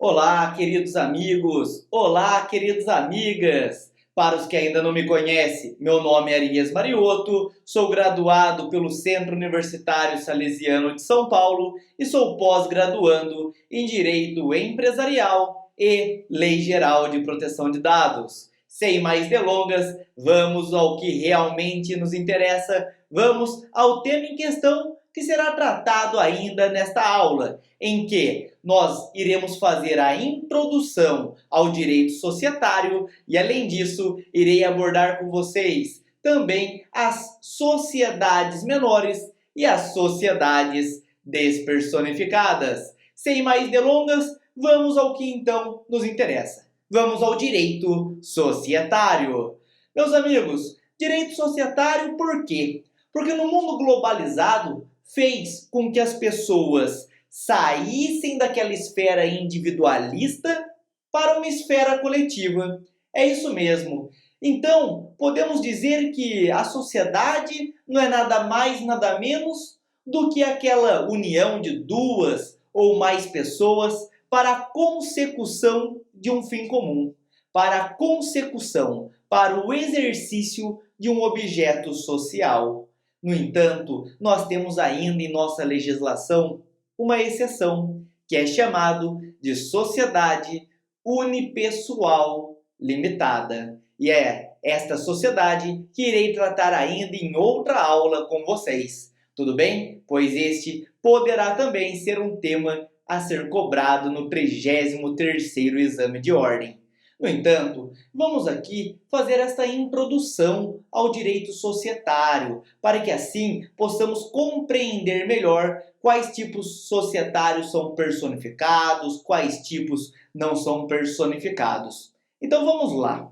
Olá, queridos amigos! Olá, queridas amigas! Para os que ainda não me conhecem, meu nome é Arias Mariotto, sou graduado pelo Centro Universitário Salesiano de São Paulo e sou pós-graduando em Direito Empresarial e Lei Geral de Proteção de Dados. Sem mais delongas, vamos ao que realmente nos interessa, vamos ao tema em questão que será tratado ainda nesta aula, em que nós iremos fazer a introdução ao direito societário e, além disso, irei abordar com vocês também as sociedades menores e as sociedades despersonificadas. Sem mais delongas, vamos ao que então nos interessa. Vamos ao direito societário. Meus amigos, direito societário por quê? Porque no mundo globalizado fez com que as pessoas saíssem daquela esfera individualista para uma esfera coletiva. É isso mesmo. Então, podemos dizer que a sociedade não é nada mais, nada menos do que aquela união de duas ou mais pessoas para a consecução de um fim comum, para a consecução, para o exercício de um objeto social. No entanto, nós temos ainda em nossa legislação uma exceção, que é chamado de sociedade unipessoal limitada. E é esta sociedade que irei tratar ainda em outra aula com vocês. Tudo bem? Pois este poderá também ser um tema a ser cobrado no 33º exame de ordem. No entanto, vamos aqui fazer esta introdução ao direito societário, para que assim possamos compreender melhor quais tipos societários são personificados, quais tipos não são personificados. Então vamos lá.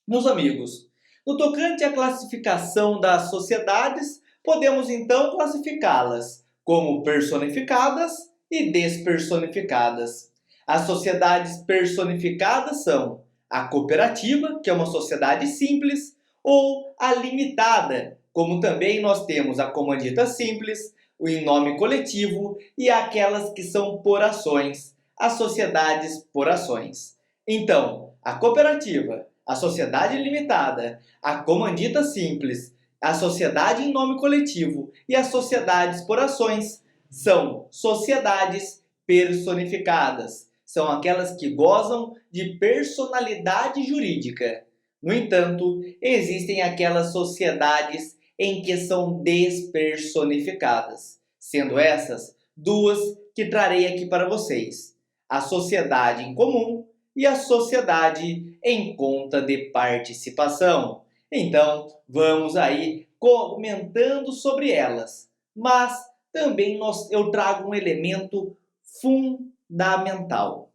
Meus amigos, no tocante à classificação das sociedades, podemos então classificá-las como personificadas e despersonificadas. As sociedades personificadas são a cooperativa, que é uma sociedade simples, ou a limitada, como também nós temos a comandita simples, o em nome coletivo e aquelas que são por ações, as sociedades por ações. Então, a cooperativa, a sociedade limitada, a comandita simples, a sociedade em nome coletivo e as sociedades por ações são sociedades personificadas. São aquelas que gozam de personalidade jurídica. No entanto, existem aquelas sociedades em que são despersonificadas, sendo essas duas que trarei aqui para vocês: a sociedade em comum e a sociedade em conta de participação. Então, vamos aí comentando sobre elas. Mas também eu trago um elemento fundamental.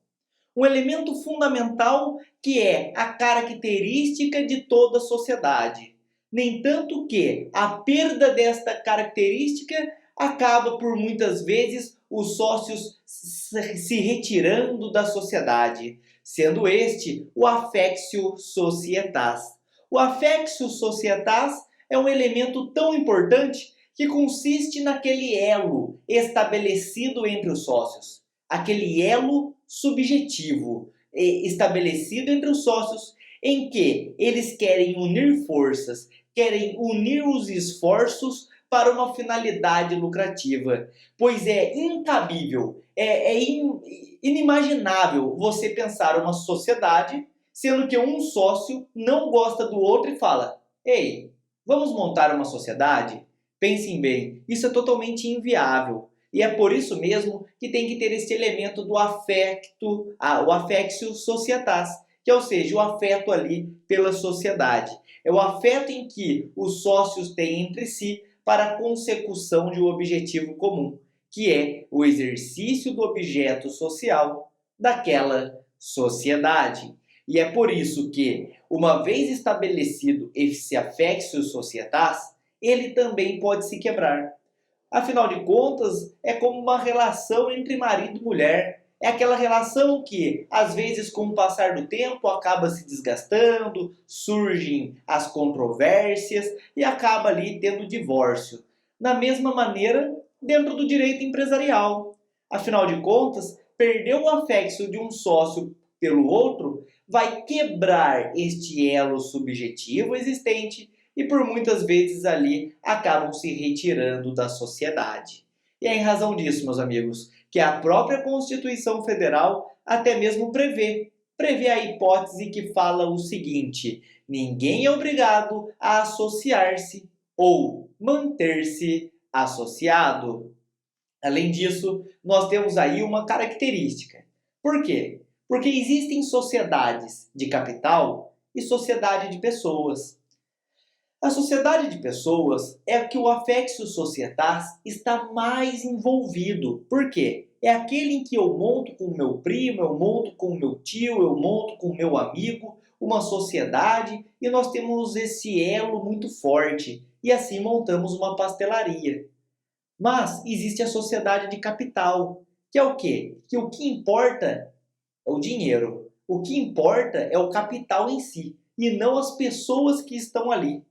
Um elemento fundamental que é a característica de toda sociedade. Nem tanto que a perda desta característica acaba por muitas vezes os sócios se retirando da sociedade, sendo este o affectio societas. O affectio societas é um elemento tão importante que consiste naquele elo estabelecido entre os sócios, aquele elo subjetivo estabelecido entre os sócios em que eles querem unir forças, querem unir os esforços para uma finalidade lucrativa, pois é incabível, inimaginável você pensar uma sociedade sendo que um sócio não gosta do outro e fala: ei, vamos montar uma sociedade? Pensem bem, isso é totalmente inviável. E é por isso mesmo que tem que ter este elemento do affectio societas, que é, ou seja, o afeto ali pela sociedade. É o afeto em que os sócios têm entre si para a consecução de um objetivo comum, que é o exercício do objeto social daquela sociedade. E é por isso que, uma vez estabelecido esse affectio societas, ele também pode se quebrar. Afinal de contas, é como uma relação entre marido e mulher. É aquela relação que, às vezes, com o passar do tempo, acaba se desgastando, surgem as controvérsias e acaba ali tendo divórcio. Da mesma maneira, dentro do direito empresarial. Afinal de contas, perder o afeto de um sócio pelo outro vai quebrar este elo subjetivo existente e por muitas vezes ali acabam se retirando da sociedade. E é em razão disso, meus amigos, que a própria Constituição Federal até mesmo prevê a hipótese que fala o seguinte: ninguém é obrigado a associar-se ou manter-se associado. Além disso, nós temos aí uma característica. Por quê? Porque existem sociedades de capital e sociedade de pessoas. A sociedade de pessoas é a que o affectio societas está mais envolvido. Por quê? É aquele em que eu monto com o meu primo, eu monto com o meu tio, eu monto com o meu amigo, uma sociedade, e nós temos esse elo muito forte. E assim montamos uma pastelaria. Mas existe a sociedade de capital, que é o quê? Que o que importa é o dinheiro. O que importa é o capital em si, e não as pessoas que estão ali.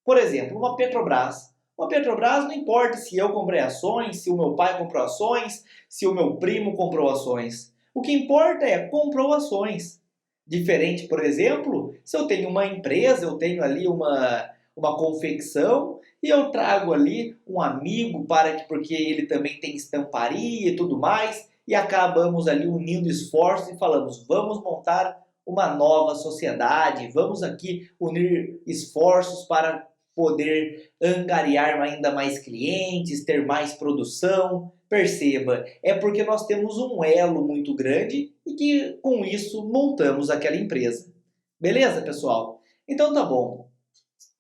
Por exemplo, uma Petrobras. Uma Petrobras não importa se eu comprei ações, se o meu pai comprou ações, se o meu primo comprou ações. O que importa é comprou ações. Diferente, por exemplo, se eu tenho uma empresa, eu tenho ali uma confecção e eu trago ali um amigo para que, porque ele também tem estamparia e tudo mais, e acabamos ali unindo esforços e falamos, vamos montar uma nova sociedade, vamos aqui unir esforços para poder angariar ainda mais clientes, ter mais produção. Perceba, é porque nós temos um elo muito grande e que com isso montamos aquela empresa. Beleza, pessoal? Então tá bom.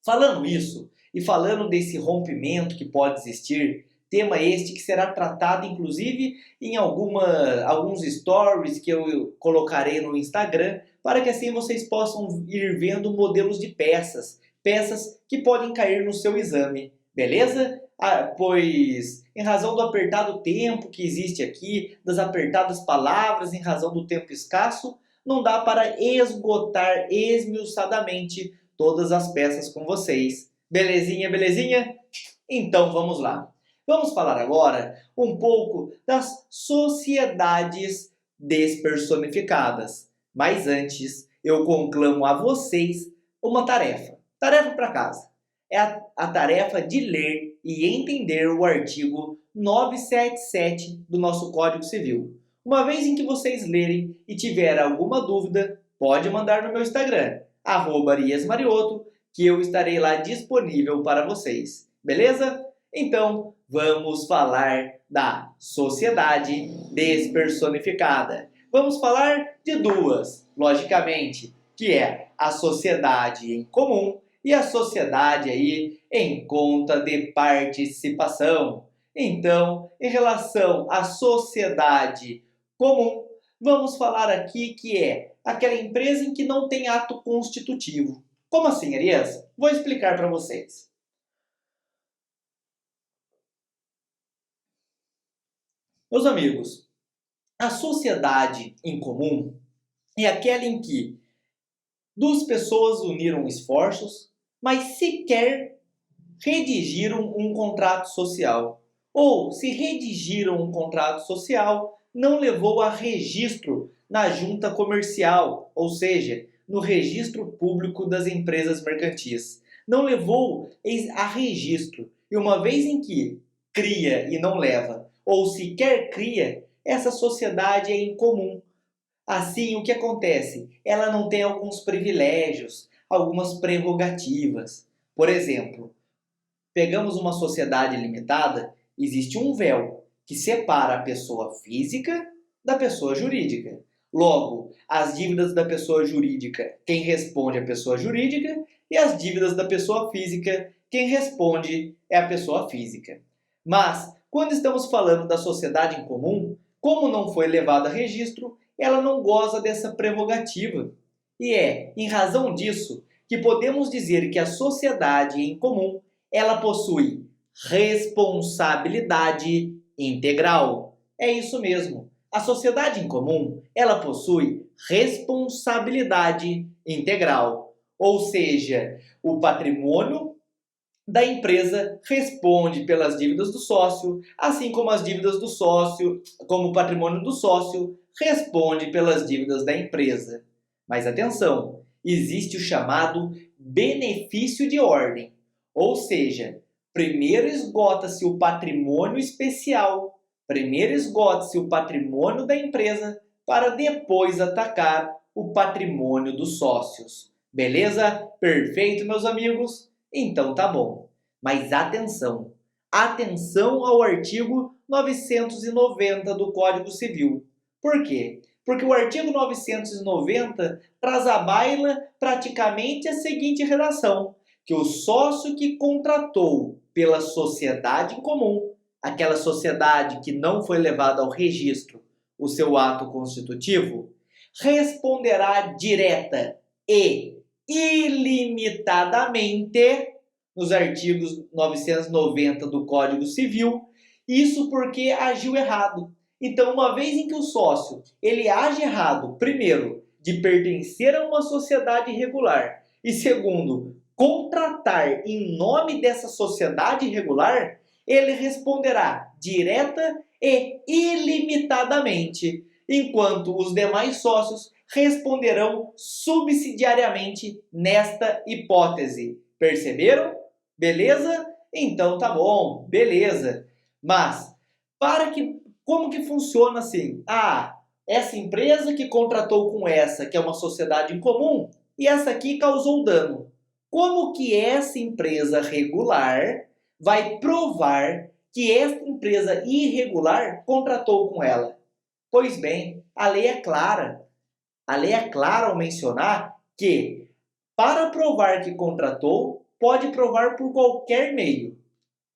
Falando isso e falando desse rompimento que pode existir, tema este que será tratado inclusive em alguns stories que eu colocarei no Instagram, para que assim vocês possam ir vendo modelos de peças que podem cair no seu exame, beleza? Pois, em razão do apertado tempo que existe aqui, das apertadas palavras, em razão do tempo escasso, não dá para esgotar esmiuçadamente todas as peças com vocês. Belezinha, belezinha? Então vamos lá. Vamos falar agora um pouco das sociedades despersonificadas. Mas antes, eu conclamo a vocês uma tarefa. Tarefa para casa. É a tarefa de ler e entender o artigo 977 do nosso Código Civil. Uma vez em que vocês lerem e tiver alguma dúvida, pode mandar no meu Instagram, @ariasmarioto, que eu estarei lá disponível para vocês. Beleza? Então, vamos falar da sociedade despersonificada. Vamos falar de duas, logicamente, que é a sociedade em comum e a sociedade aí em conta de participação. Então, em relação à sociedade comum, vamos falar aqui que é aquela empresa em que não tem ato constitutivo. Como assim, Arias? Vou explicar para vocês. Meus amigos, a sociedade em comum é aquela em que duas pessoas uniram esforços, mas sequer redigiram um contrato social. Ou, se redigiram um contrato social, não levou a registro na junta comercial, ou seja, no registro público das empresas mercantis. Não levou a registro. E uma vez em que cria e não leva, ou sequer cria, essa sociedade é incomum. Assim, o que acontece? Ela não tem alguns privilégios, algumas prerrogativas. Por exemplo, pegamos uma sociedade limitada, existe um véu que separa a pessoa física da pessoa jurídica. Logo, as dívidas da pessoa jurídica, quem responde é a pessoa jurídica, e as dívidas da pessoa física, quem responde é a pessoa física. Mas, quando estamos falando da sociedade em comum, como não foi levada a registro, ela não goza dessa prerrogativa. E é, em razão disso, que podemos dizer que a sociedade em comum, ela possui responsabilidade integral. É isso mesmo. A sociedade em comum, ela possui responsabilidade integral. Ou seja, o patrimônio da empresa responde pelas dívidas do sócio, assim como as dívidas do sócio, como o patrimônio do sócio responde pelas dívidas da empresa. Mas atenção, existe o chamado benefício de ordem, ou seja, primeiro esgota-se o patrimônio especial, primeiro esgota-se o patrimônio da empresa para depois atacar o patrimônio dos sócios. Beleza? Perfeito, meus amigos? Então tá bom. Mas atenção! Atenção ao artigo 990 do Código Civil. Por quê? Porque o artigo 990 traz à baila praticamente a seguinte redação: que o sócio que contratou pela sociedade em comum, aquela sociedade que não foi levada ao registro, o seu ato constitutivo, responderá direta e ilimitadamente nos artigos 990 do Código Civil, isso porque agiu errado. Então, uma vez em que o sócio ele age errado, primeiro, de pertencer a uma sociedade irregular, e segundo, contratar em nome dessa sociedade irregular, ele responderá direta e ilimitadamente, enquanto os demais sócios responderão subsidiariamente nesta hipótese. Perceberam? Beleza? Então tá bom, beleza. Mas, como que funciona assim? Ah, essa empresa que contratou com essa, que é uma sociedade em comum, e essa aqui causou dano. Como que essa empresa regular vai provar que essa empresa irregular contratou com ela? Pois bem, a lei é clara. A lei é clara ao mencionar que, para provar que contratou, pode provar por qualquer meio.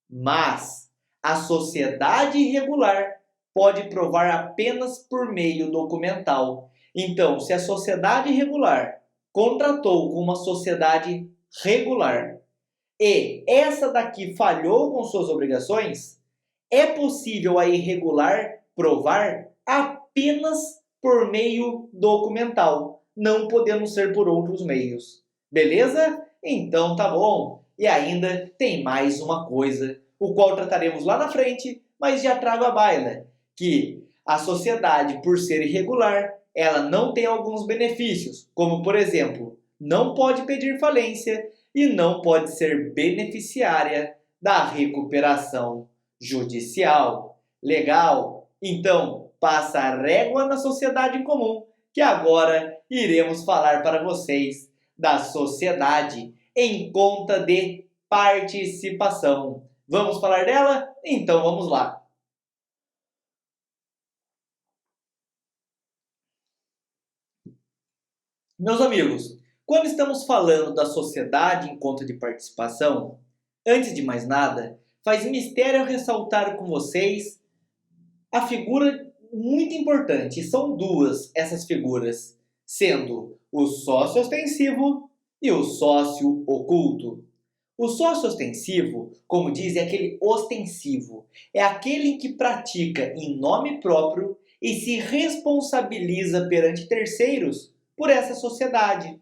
Mas a sociedade irregular pode provar apenas por meio documental. Então, se a sociedade irregular contratou com uma sociedade regular e essa daqui falhou com suas obrigações, é possível a irregular provar apenas por meio documental, não podendo ser por outros meios. Beleza? Então tá bom. E ainda tem mais uma coisa, o qual trataremos lá na frente, mas já trago à baila, que a sociedade, por ser irregular, ela não tem alguns benefícios, como por exemplo, não pode pedir falência e não pode ser beneficiária da recuperação judicial. Legal? Então, passa a régua na sociedade comum, que agora iremos falar para vocês da sociedade em conta de participação. Vamos falar dela? Então vamos lá. Meus amigos, quando estamos falando da sociedade em conta de participação, antes de mais nada, faz mistério ressaltar com vocês a figura muito importante. São duas essas figuras, sendo o sócio ostensivo e o sócio oculto. O sócio ostensivo, como diz, é aquele ostensivo. É aquele que pratica em nome próprio e se responsabiliza perante terceiros por essa sociedade.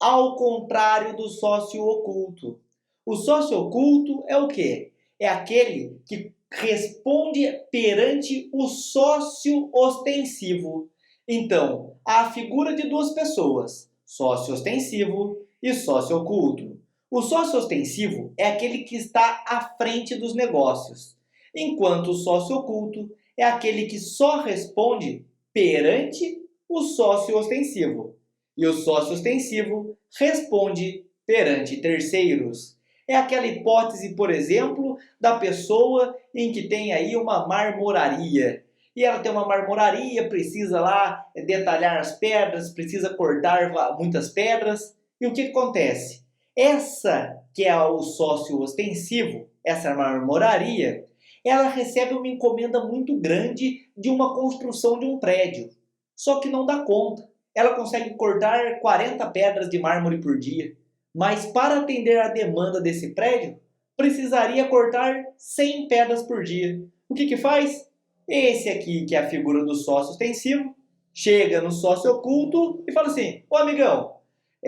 Ao contrário do sócio oculto. O sócio oculto é o quê? É aquele que responde perante o sócio ostensivo. Então, há a figura de duas pessoas, sócio ostensivo e sócio oculto. O sócio ostensivo é aquele que está à frente dos negócios, enquanto o sócio oculto é aquele que só responde perante o sócio ostensivo. E o sócio ostensivo responde perante terceiros. É aquela hipótese, por exemplo, da pessoa em que tem aí uma marmoraria. E ela tem uma marmoraria, precisa lá detalhar as pedras, precisa cortar muitas pedras. E o que acontece? Essa que é o sócio ostensivo, essa marmoraria, ela recebe uma encomenda muito grande de uma construção de um prédio. Só que não dá conta. Ela consegue cortar 40 pedras de mármore por dia. Mas para atender a demanda desse prédio, precisaria cortar 100 pedras por dia. O que faz? Esse aqui, que é a figura do sócio ostensivo, chega no sócio oculto e fala assim: ô amigão,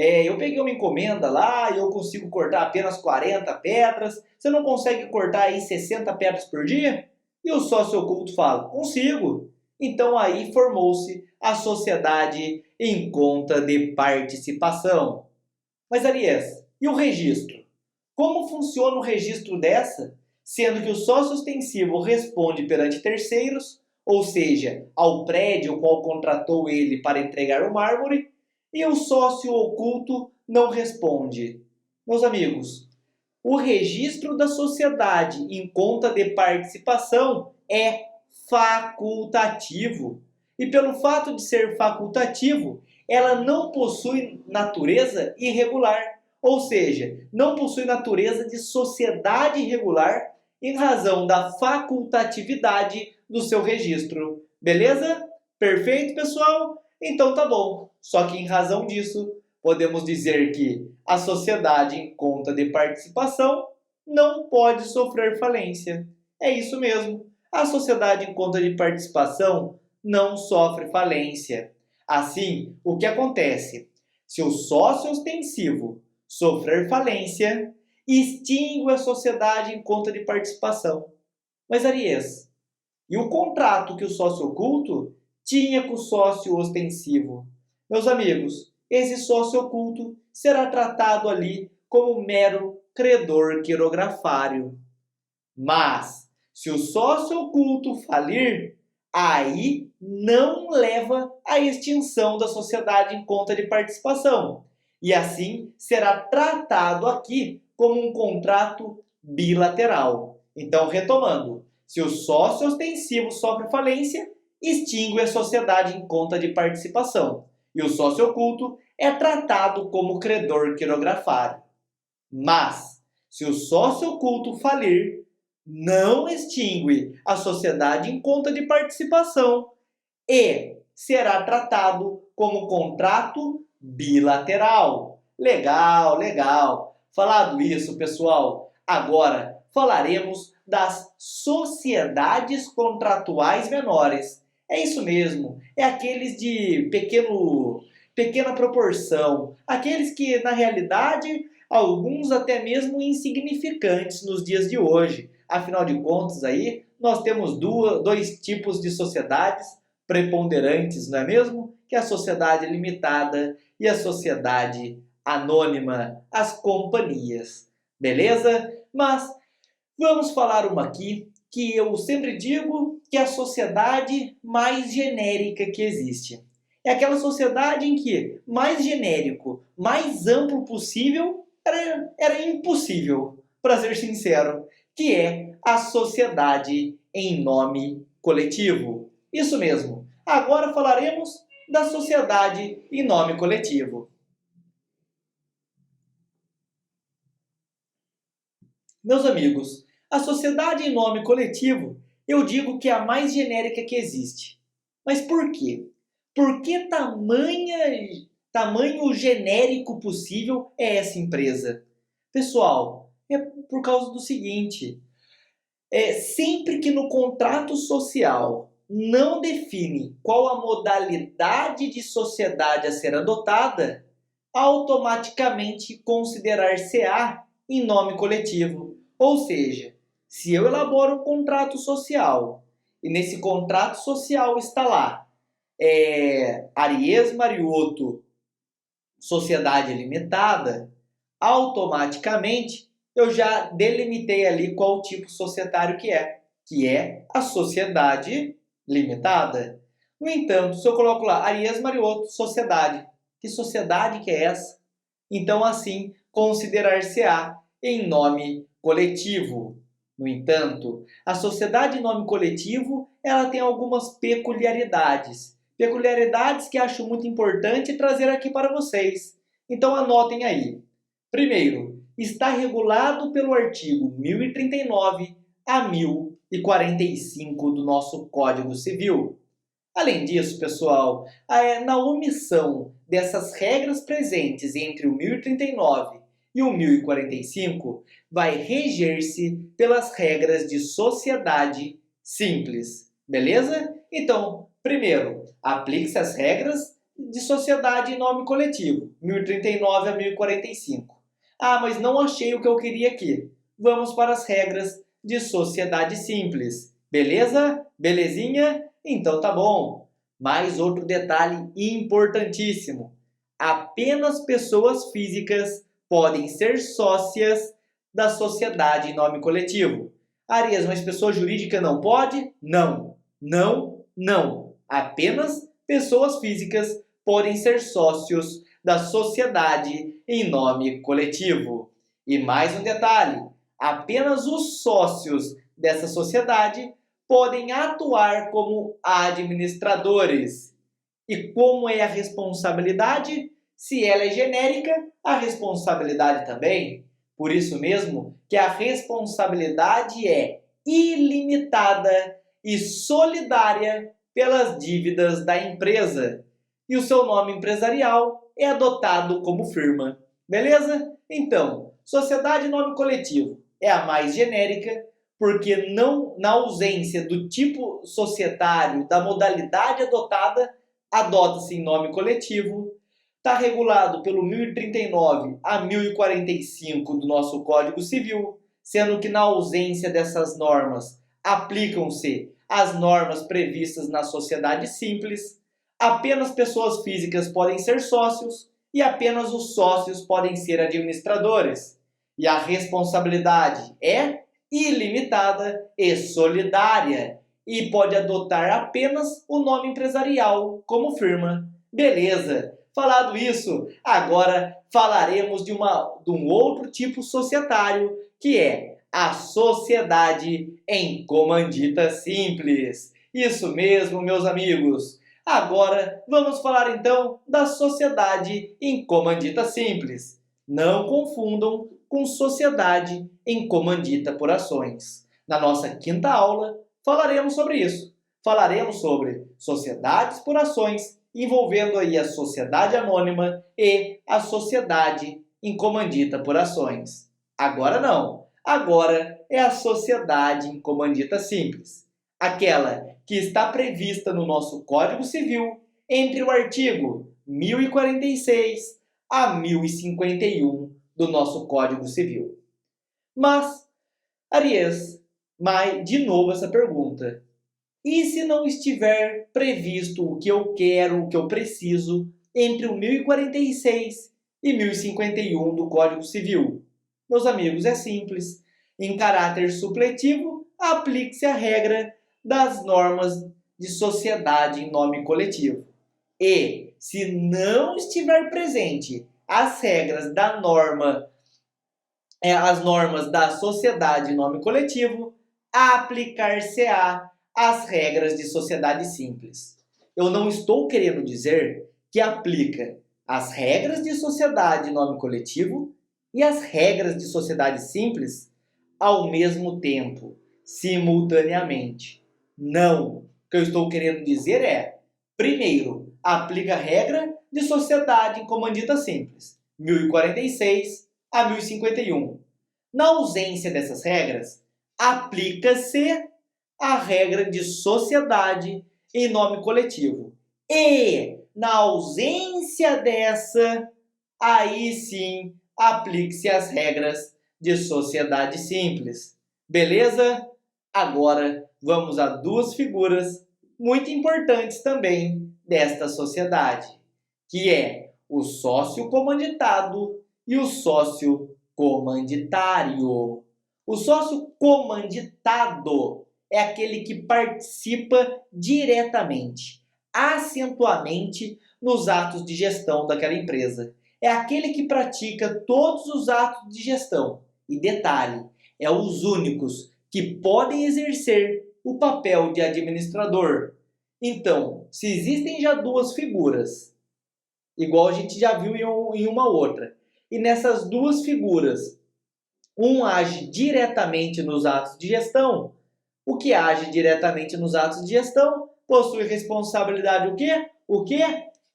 eu peguei uma encomenda lá e eu consigo cortar apenas 40 pedras, você não consegue cortar aí 60 pedras por dia? E o sócio oculto fala, consigo. Então aí formou-se a sociedade em conta de participação. Mas Arias, e o registro? Como funciona o registro dessa? Sendo que o sócio ostensivo responde perante terceiros, ou seja, ao prédio qual contratou ele para entregar o mármore, e o sócio oculto não responde. Meus amigos, o registro da sociedade em conta de participação é facultativo. E pelo fato de ser facultativo, ela não possui natureza irregular, ou seja, não possui natureza de sociedade irregular em razão da facultatividade do seu registro. Beleza? Perfeito, pessoal? Então tá bom. Só que em razão disso, podemos dizer que a sociedade em conta de participação não pode sofrer falência. É isso mesmo. A sociedade em conta de participação não sofre falência. Assim, o que acontece? Se o sócio ostensivo sofrer falência, extingue a sociedade em conta de participação. Mas Arias, e o contrato que o sócio oculto tinha com o sócio ostensivo? Meus amigos, esse sócio oculto será tratado ali como mero credor quirografário. Mas, se o sócio oculto falir, aí não leva à extinção da sociedade em conta de participação. E assim será tratado aqui como um contrato bilateral. Então, retomando, se o sócio ostensivo sofre falência, extingue a sociedade em conta de participação. E o sócio oculto é tratado como credor quirografário. Mas, se o sócio oculto falir, não extingue a sociedade em conta de participação e será tratado como contrato bilateral. Legal, legal. Falado isso, pessoal, agora falaremos das sociedades contratuais menores. É isso mesmo, é aqueles de pequena proporção, aqueles que, na realidade, alguns até mesmo insignificantes nos dias de hoje. Afinal de contas, aí, nós temos dois tipos de sociedades preponderantes, não é mesmo? Que é a sociedade limitada e a sociedade anônima, as companhias. Beleza? Mas vamos falar uma aqui que eu sempre digo que é a sociedade mais genérica que existe. É aquela sociedade em que mais genérico, mais amplo possível era impossível, para ser sincero, que é a sociedade em nome coletivo. Isso mesmo. Agora falaremos da sociedade em nome coletivo. Meus amigos, a sociedade em nome coletivo, eu digo que é a mais genérica que existe. Mas por quê? Por que tamanho genérico possível é essa empresa? Pessoal, é por causa do seguinte, sempre que no contrato social não define qual a modalidade de sociedade a ser adotada, automaticamente considerar-se-á em nome coletivo. Ou seja, se eu elaboro um contrato social e nesse contrato social está lá Aries Mariotto, Sociedade Limitada, automaticamente eu já delimitei ali qual tipo societário que é a sociedade limitada. No entanto, se eu coloco lá Aries Mariotto, sociedade, que sociedade que é essa? Então, assim, considerar-se-á em nome coletivo. No entanto, a sociedade em nome coletivo, ela tem algumas peculiaridades. Peculiaridades que acho muito importante trazer aqui para vocês. Então anotem aí. Primeiro, está regulado pelo artigo 1039 a 1045 do nosso Código Civil. Além disso, pessoal, na omissão dessas regras presentes entre o 1039 e o 1045, vai reger-se pelas regras de sociedade simples. Beleza? Então, primeiro, aplique-se as regras de sociedade em nome coletivo, 1039 a 1045. Ah, mas não achei o que eu queria aqui. Vamos para as regras de sociedade simples. Beleza? Belezinha? Então tá bom. Mais outro detalhe importantíssimo. Apenas pessoas físicas podem ser sócias da sociedade em nome coletivo. Arias, mas pessoa jurídica não pode? Não, não, não. Apenas pessoas físicas podem ser sócios da sociedade em nome coletivo. E mais um detalhe, apenas os sócios dessa sociedade podem atuar como administradores. E como é a responsabilidade? Se ela é genérica, a responsabilidade também. Por isso mesmo que a responsabilidade é ilimitada e solidária pelas dívidas da empresa. E o seu nome empresarial é adotado como firma. Beleza? Então, sociedade em nome coletivo é a mais genérica, porque não, na ausência do tipo societário, da modalidade adotada, adota-se em nome coletivo. Está regulado pelo 1039 a 1045 do nosso Código Civil, sendo que na ausência dessas normas aplicam-se as normas previstas na sociedade simples. Apenas pessoas físicas podem ser sócios e apenas os sócios podem ser administradores. E a responsabilidade é ilimitada e solidária e pode adotar apenas o nome empresarial como firma. Beleza? Falado isso, agora falaremos de um outro tipo societário, que é a sociedade em comandita simples. Isso mesmo, meus amigos. Agora vamos falar então da sociedade em comandita simples. Não confundam com sociedade em comandita por ações. Na nossa quinta aula falaremos sobre isso. Falaremos sobre sociedades por ações, envolvendo aí a sociedade anônima e a sociedade em comandita por ações. Agora não. Agora é a sociedade em comandita simples. Aquela que está prevista no nosso Código Civil entre o artigo 1046 a 1051 do nosso Código Civil. Mas, Aries, de novo essa pergunta. E se não estiver previsto o que eu quero, o que eu preciso, entre o 1046 e 1051 do Código Civil? Meus amigos, é simples. Em caráter supletivo, aplique-se a regra das normas de sociedade em nome coletivo. E, se não estiver presente as regras da norma, as normas da sociedade em nome coletivo, aplicar-se-á as regras de sociedade simples. Eu não estou querendo dizer que aplica as regras de sociedade em nome coletivo e as regras de sociedade simples ao mesmo tempo, simultaneamente. Não. O que eu estou querendo dizer é, primeiro, aplica a regra de sociedade em comandita simples, 1046 a 1051. Na ausência dessas regras, aplica-se a regra de sociedade em nome coletivo. E, na ausência dessa, aí sim, aplique-se as regras de sociedade simples. Beleza? Agora, vamos a duas figuras muito importantes também desta sociedade, que é o sócio comanditado e o sócio comanditário. O sócio comanditado é aquele que participa diretamente, acentuadamente, nos atos de gestão daquela empresa. É aquele que pratica todos os atos de gestão. E detalhe, é os únicos que podem exercer o papel de administrador. Então, se existem já duas figuras, igual a gente já viu em uma outra, e nessas duas figuras, um age diretamente nos atos de gestão, o que age diretamente nos atos de gestão possui responsabilidade o quê? O quê?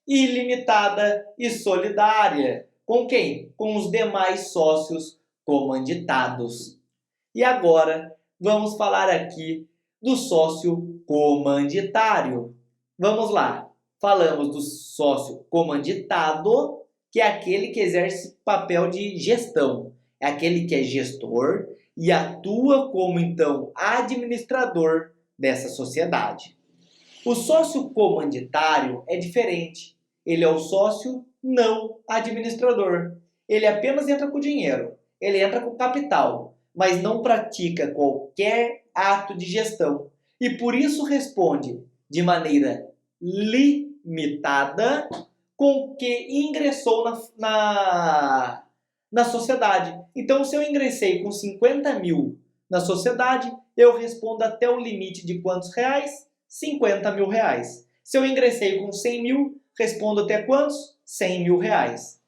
Ilimitada e solidária. Com quem? Com os demais sócios comanditados. E agora, vamos falar aqui do sócio comanditário. Vamos lá. Falamos do sócio comanditado, que é aquele que exerce papel de gestão. É aquele que é gestor e atua como, então, administrador dessa sociedade. O sócio comanditário é diferente. Ele é o sócio não administrador. Ele apenas entra com dinheiro, ele entra com capital, mas não pratica qualquer ato de gestão. E por isso responde de maneira limitada com o que ingressou na sociedade. Então, se eu ingressei com 50 mil na sociedade, eu respondo até o limite de quantos reais? 50 mil reais. Se eu ingressei com 100 mil, respondo até quantos? 100 mil reais.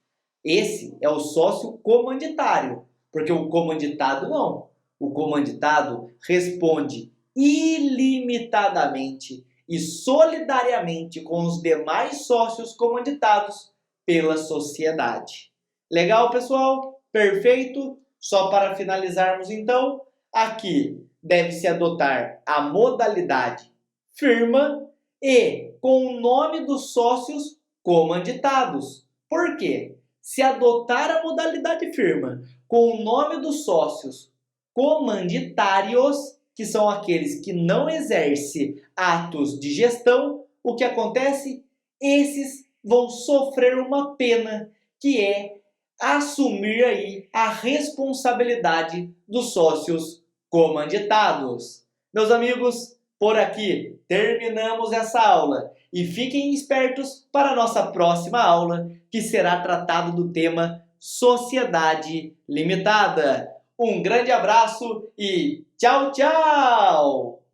Esse é o sócio comanditário, porque o comanditado não. O comanditado responde ilimitadamente e solidariamente com os demais sócios comanditados pela sociedade. Legal, pessoal? Perfeito? Só para finalizarmos então, aqui deve-se adotar a modalidade firma e com o nome dos sócios comanditados. Por quê? Se adotar a modalidade firma com o nome dos sócios comanditários, que são aqueles que não exercem atos de gestão, o que acontece? Esses vão sofrer uma pena, que é assumir aí a responsabilidade dos sócios comanditados. Meus amigos, por aqui terminamos essa aula e fiquem espertos para a nossa próxima aula, que será tratado do tema Sociedade Limitada. Um grande abraço e tchau, tchau!